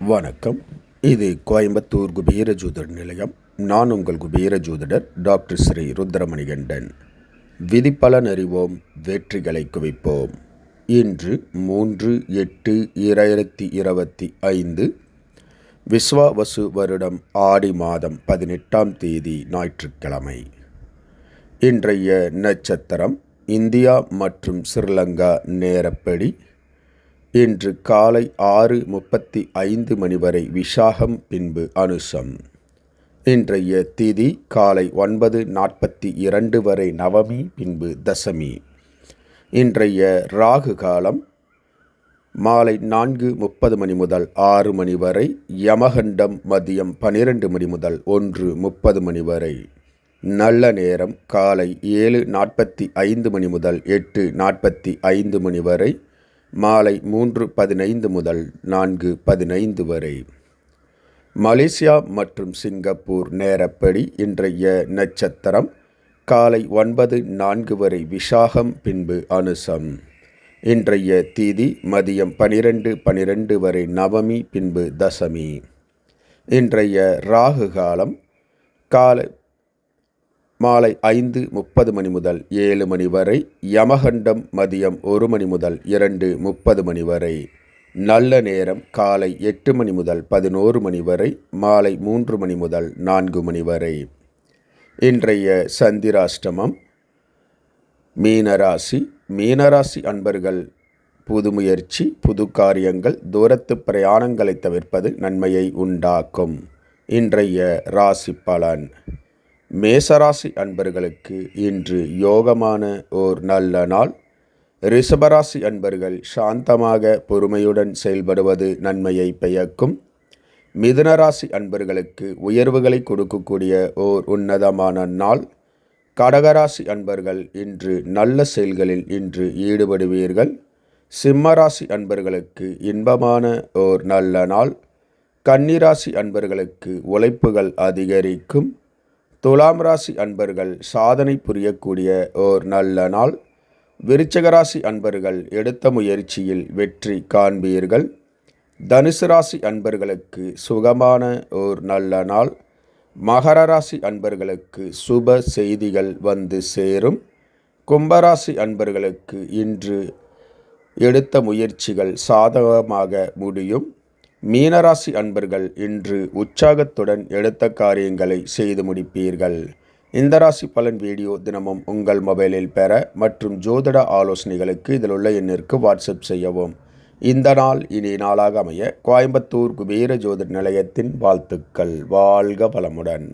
வணக்கம். இது கோயம்புத்தூர் குபேர ஜோதிடர் நிலையம். நான் உங்கள் குபேர ஜோதிடர் டாக்டர் ஸ்ரீ ருத்ரமணிகண்டன். விதிப்பலன் அறிவோம், வெற்றிகளை குவிப்போம். இன்று 3/8/2025 விஸ்வாவசு வருடம் ஆடி மாதம் 18ஆம் தேதி ஞாயிற்றுக்கிழமை. இன்றைய நட்சத்திரம் இந்தியா மற்றும் ஸ்ரீலங்கா நேரப்படி இன்று காலை 6:35 மணி வரை விஷாகம், பின்பு அனுசம். இன்றைய திதி காலை 9:42 வரை நவமி, பின்பு தசமி. இன்றைய ராகு காலம் மாலை 4:30 மணி முதல் 6 மணி வரை. யமகண்டம் மதியம் 12 மணி முதல் 1:30 மணி வரை. நல்ல நேரம் காலை 7:45 மணி முதல் 8:45 மணி வரை. மாலை 3:15 முதல் 4:15 வரை. மலேசியா மற்றும் சிங்கப்பூர் நேரப்படி இன்றைய நட்சத்திரம் காலை 9:04 வரை விஷாகம், பின்பு அனுசம். இன்றைய திதி மதியம் 12:12 வரை நவமி, பின்பு தசமி. இன்றைய ராகு காலம் காலை மாலை 5:30 மணி முதல் 7 மணி வரை. யமகண்டம் மதியம் 1 மணி முதல் 2:30 மணி வரை. நல்ல நேரம் காலை 8 மணி முதல் 11 மணி வரை. மாலை 3 மணி முதல் 4 மணி வரை. இன்றைய சந்திராஷ்டமம் மீனராசி. மீனராசி அன்பர்கள் புது முயற்சி, புது காரியங்கள், தூரத்து பிரயாணங்களை தவிர்ப்பது நன்மையை உண்டாக்கும். இன்றைய ராசி பலன். மேசராசி அன்பர்களுக்கு இன்று யோகமான ஓர் நல்ல நாள். ரிஷபராசி அன்பர்கள் சாந்தமாக பொறுமையுடன் செயல்படுவது நன்மையை பயக்கும். மிதுனராசி அன்பர்களுக்கு உயர்வுகளை கொடுக்கக்கூடிய ஓர் உன்னதமான நாள். கடகராசி அன்பர்கள் இன்று நல்ல செயல்களில் இன்று ஈடுபடுவீர்கள். சிம்மராசி அன்பர்களுக்கு இன்பமான ஓர் நல்ல நாள். கன்னிராசி அன்பர்களுக்கு உழைப்புகள் அதிகரிக்கும். துலாம் ராசி அன்பர்கள் சாதனை புரியக்கூடிய ஓர் நல்ல நாள். விருச்சிகராசி அன்பர்கள் எடுத்த முயற்சியில் வெற்றி காண்பீர்கள். தனுசு ராசி அன்பர்களுக்கு சுகமான ஓர் நல்ல நாள். மகர ராசி அன்பர்களுக்கு சுப செய்திகள் வந்து சேரும். கும்பராசி அன்பர்களுக்கு இன்று எடுத்த முயற்சிகள் சாதகமாக முடியும். மீனராசி அன்பர்கள் இன்று உற்சாகத்துடன் எடுத்த காரியங்களை செய்து முடிப்பீர்கள். இந்த ராசி பலன் வீடியோ தினமும் உங்கள் மொபைலில் பெற மற்றும் ஜோதிட ஆலோசனைகளுக்கு இதில் உள்ள எண்ணிற்கு வாட்ஸ்அப் செய்யவும். இந்த நாள் இனி நாளாக அமைய கோயம்புத்தூர் குபேர ஜோதிட நிலையத்தின் வாழ்த்துக்கள். வாழ்க வளமுடன்.